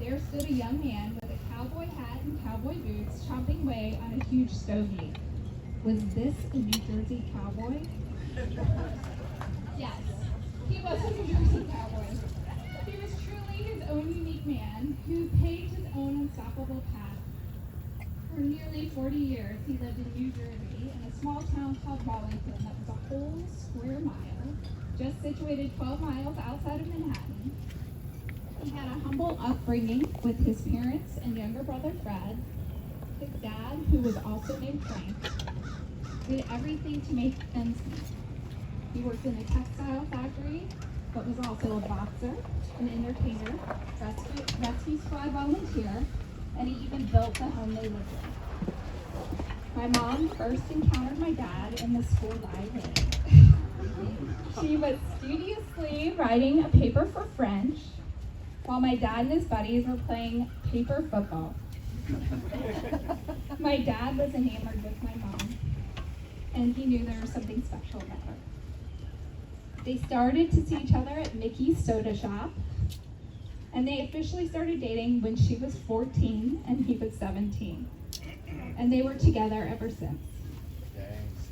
there stood a young man with a cowboy hat and cowboy boots chomping away on a huge stogie. Was this a New Jersey cowboy? Yes, he was a New Jersey cowboy. He was truly his own unique man who paved his own unstoppable path. For nearly 40 years, he lived in New Jersey in a small town called Wallington that was a whole square mile, just situated 12 miles outside of Manhattan. He had a humble upbringing with his parents and younger brother Fred. His dad, who was also named Frank, did everything to make ends meet. He worked in a textile factory, but was also a boxer, an entertainer, rescue squad volunteer, and he even built the home they lived in. My mom first encountered my dad in the school library. She was studiously writing a paper for French, while my dad and his buddies were playing paper football. My dad was enamored with my mom, and he knew there was something special about her. They started to see each other at Mickey's Soda Shop, and they officially started dating when she was 14 and he was 17. And they were together ever since.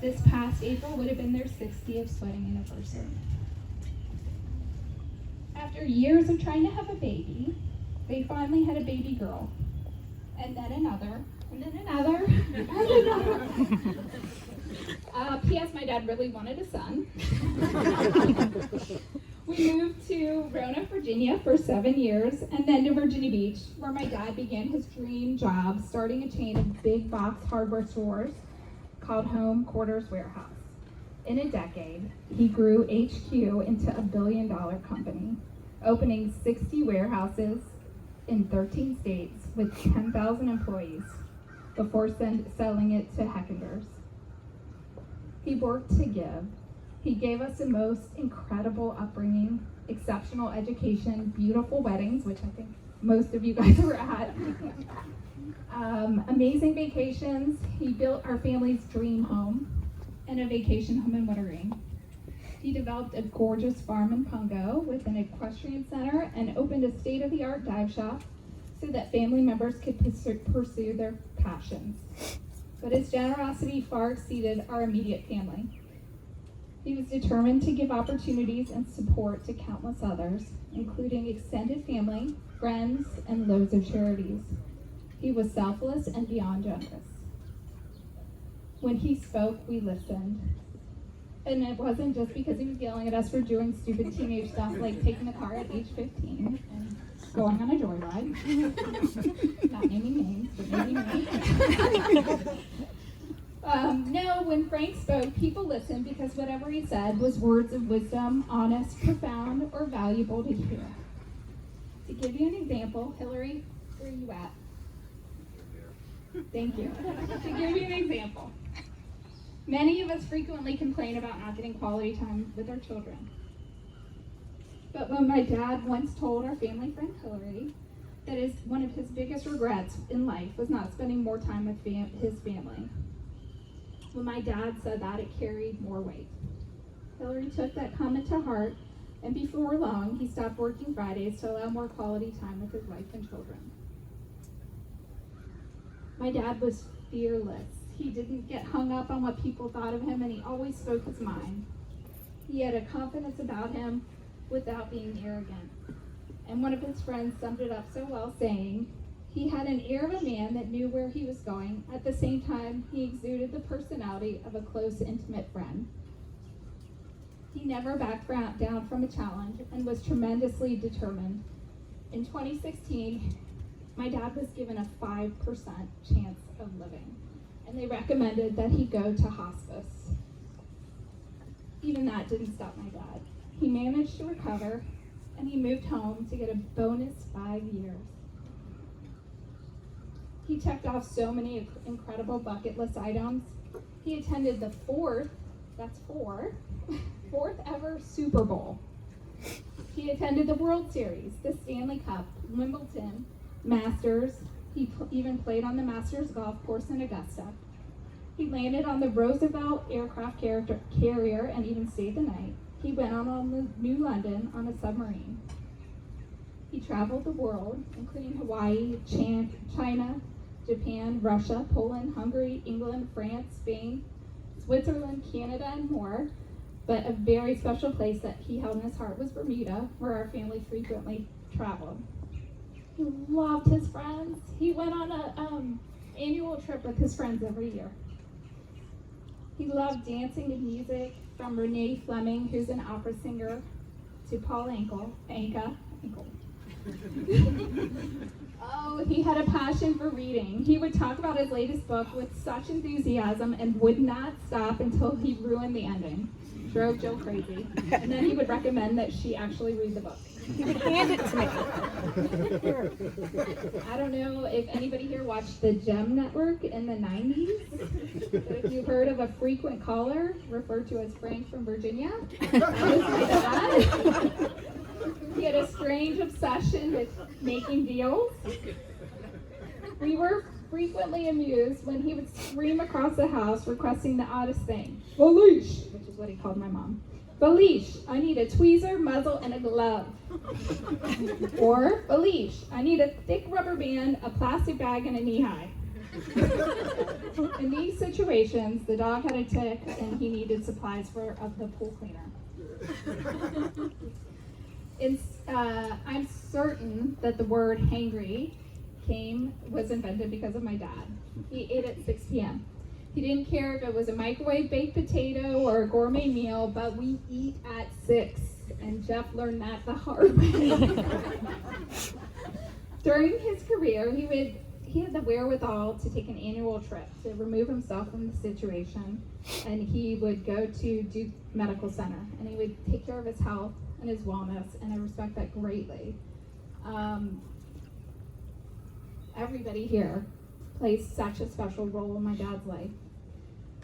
This past April would have been their 60th wedding anniversary. After years of trying to have a baby, they finally had a baby girl. And then another, and then another, and another. P.S. My dad really wanted a son. We moved to Roanoke, Virginia for 7 years, and then to Virginia Beach, where my dad began his dream job, starting a chain of big box hardware stores called Home Quarters Warehouse. In a decade, he grew HQ into a billion-dollar company, opening 60 warehouses in 13 states with 10,000 employees before selling it to Heckenders. He worked to give. He gave us the most incredible upbringing, exceptional education, beautiful weddings, which I think most of you guys were at, amazing vacations. He built our family's dream home and a vacation home in Wittering. He developed a gorgeous farm in Pungo with an equestrian center and opened a state-of-the-art dive shop so that family members could pursue their passions. But his generosity far exceeded our immediate family. He was determined to give opportunities and support to countless others, including extended family, friends, and loads of charities. He was selfless and beyond generous. When he spoke, we listened. And it wasn't just because he was yelling at us for doing stupid teenage stuff like taking the car at age 15 and going on a joyride. Not naming names, but maybe me. No, when Frank spoke, people listened because whatever he said was words of wisdom, honest, profound, or valuable to hear. To give you an example, Hillary, where are you at? Thank you. To give you an example, many of us frequently complain about not getting quality time with our children. But when my dad once told our family friend Hillary that one of his biggest regrets in life was not spending more time with his family, when my dad said that, it carried more weight. Hillary took that comment to heart, and before long, he stopped working Fridays to allow more quality time with his wife and children. My dad was fearless. He didn't get hung up on what people thought of him, and he always spoke his mind. He had a confidence about him without being arrogant. And one of his friends summed it up so well, saying, he had an air of a man that knew where he was going. At the same time, he exuded the personality of a close, intimate friend. He never backed down from a challenge and was tremendously determined. In 2016, my dad was given a 5% chance of living, and they recommended that he go to hospice. Even that didn't stop my dad. He managed to recover, and he moved home to get a bonus 5 years. He checked off so many incredible bucket list items. He attended the fourth ever Super Bowl. He attended the World Series, the Stanley Cup, Wimbledon, Masters. He even played on the Masters golf course in Augusta. He landed on the Roosevelt aircraft carrier and even stayed the night. He went on the New London on a submarine. He traveled the world, including Hawaii, China, Japan, Russia, Poland, Hungary, England, France, Spain, Switzerland, Canada, and more. But a very special place that he held in his heart was Bermuda, where our family frequently traveled. He loved his friends. He went on an annual trip with his friends every year. He loved dancing to music, from Renee Fleming, who's an opera singer, to Paul Anka. Oh, he had a passion for reading. He would talk about his latest book with such enthusiasm and would not stop until he ruined the ending. Drove Jill crazy. And then he would recommend that she actually read the book. He would hand it to me. I don't know if anybody here watched the Gem Network in the 90s. But if you've heard of a frequent caller, referred to as Frank from Virginia, that was my dad. He had a strange obsession with making deals. We were frequently amused when he would scream across the house requesting the oddest thing. Felice, which is what he called my mom. Felice, I need a tweezer, muzzle, and a glove. Or, Felice, I need a thick rubber band, a plastic bag, and a knee high. In these situations, the dog had a tick and he needed supplies of the pool cleaner. I'm certain that the word hangry was invented because of my dad. He ate at 6 p.m. He didn't care if it was a microwave baked potato or a gourmet meal, but we eat at 6, and Jeff learned that the hard way. During his career, he had the wherewithal to take an annual trip to remove himself from the situation, and he would go to Duke Medical Center, and he would take care of his health and his wellness, and I respect that greatly. Everybody here plays such a special role in my dad's life.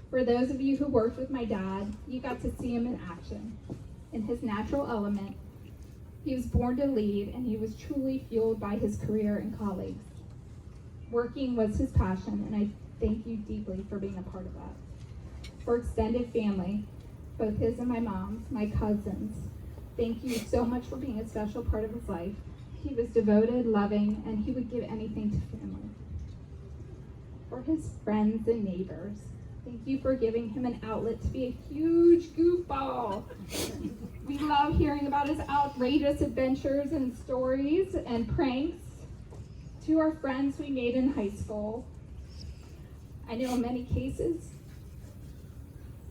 For those of you who worked with my dad, you got to see him in action, in his natural element. He was born to lead, and he was truly fueled by his career and colleagues. Working was his passion, and I thank you deeply for being a part of that. For extended family, both his and my mom's, my cousins, thank you so much for being a special part of his life. He was devoted, loving, and he would give anything to family. For his friends and neighbors, thank you for giving him an outlet to be a huge goofball. We love hearing about his outrageous adventures and stories and pranks. To our friends we made in high school, I know in many cases,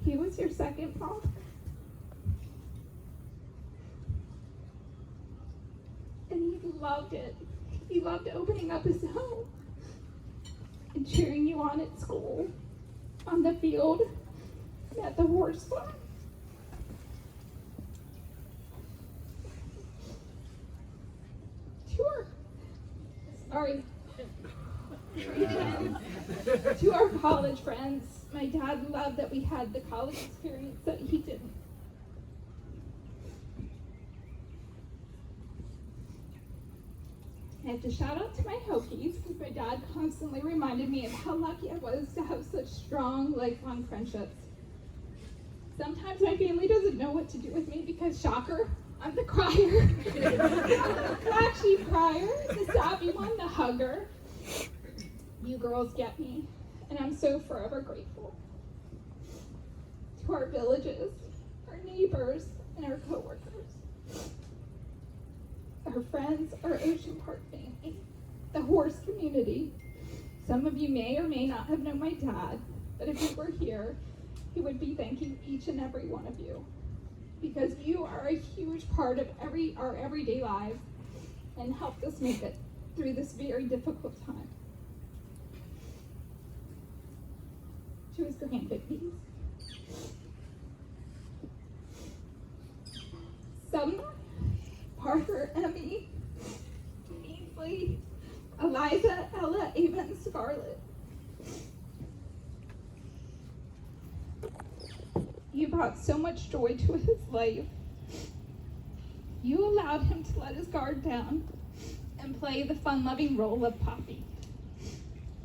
he was your second father. And he loved it. He loved opening up his home and cheering you on at school, on the field, and at the horse farm. To our college friends, my dad loved that we had the college experience that he didn't. I have to shout out to my Hokies because my dad constantly reminded me of how lucky I was to have such strong, lifelong friendships. Sometimes my family doesn't know what to do with me because, shocker, I'm the crier. The flashy crier, the sappy one, the hugger. You girls get me, and I'm so forever grateful. To our villages, our neighbors, and our coworkers. Our friends, our Ocean Park family, the horse community. Some of you may or may not have known my dad, but if he were here, he would be thanking each and every one of you, because you are a huge part of our everyday lives and helped us make it through this very difficult time. To his grandbabies. Sumner, Parker, Emmy, Ainsley, Eliza, Ella, Ava, and Scarlett. You brought so much joy to his life. You allowed him to let his guard down and play the fun-loving role of Poppy.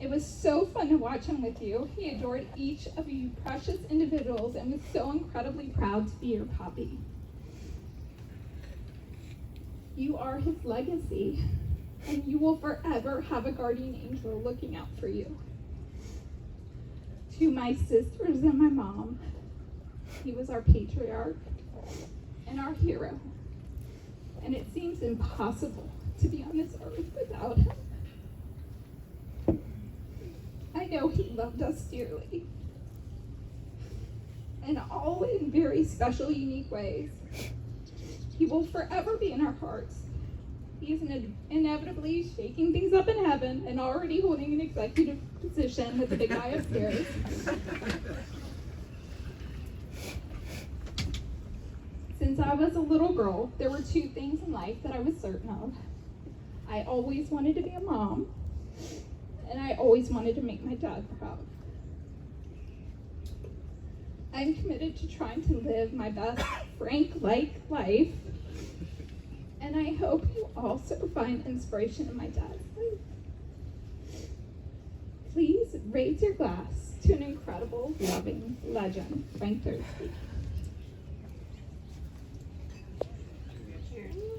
It was so fun to watch him with you. He adored each of you precious individuals and was so incredibly proud to be your Poppy. You are his legacy, and you will forever have a guardian angel looking out for you. To my sisters and my mom, he was our patriarch and our hero, and it seems impossible to be on this earth without him. I know he loved us dearly, and all in very special, unique ways. He will forever be in our hearts. He is inevitably shaking things up in heaven and already holding an executive position with the big guy upstairs. Since I was a little girl, there were two things in life that I was certain of. I always wanted to be a mom, and I always wanted to make my dad proud. I'm committed to trying to live my best Frank-like life, and I hope you also find inspiration in my dad's life. Please raise your glass to an incredible, loving legend, Frank Thursby.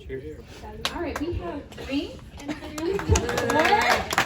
Cheers. All right, we have drinks and food.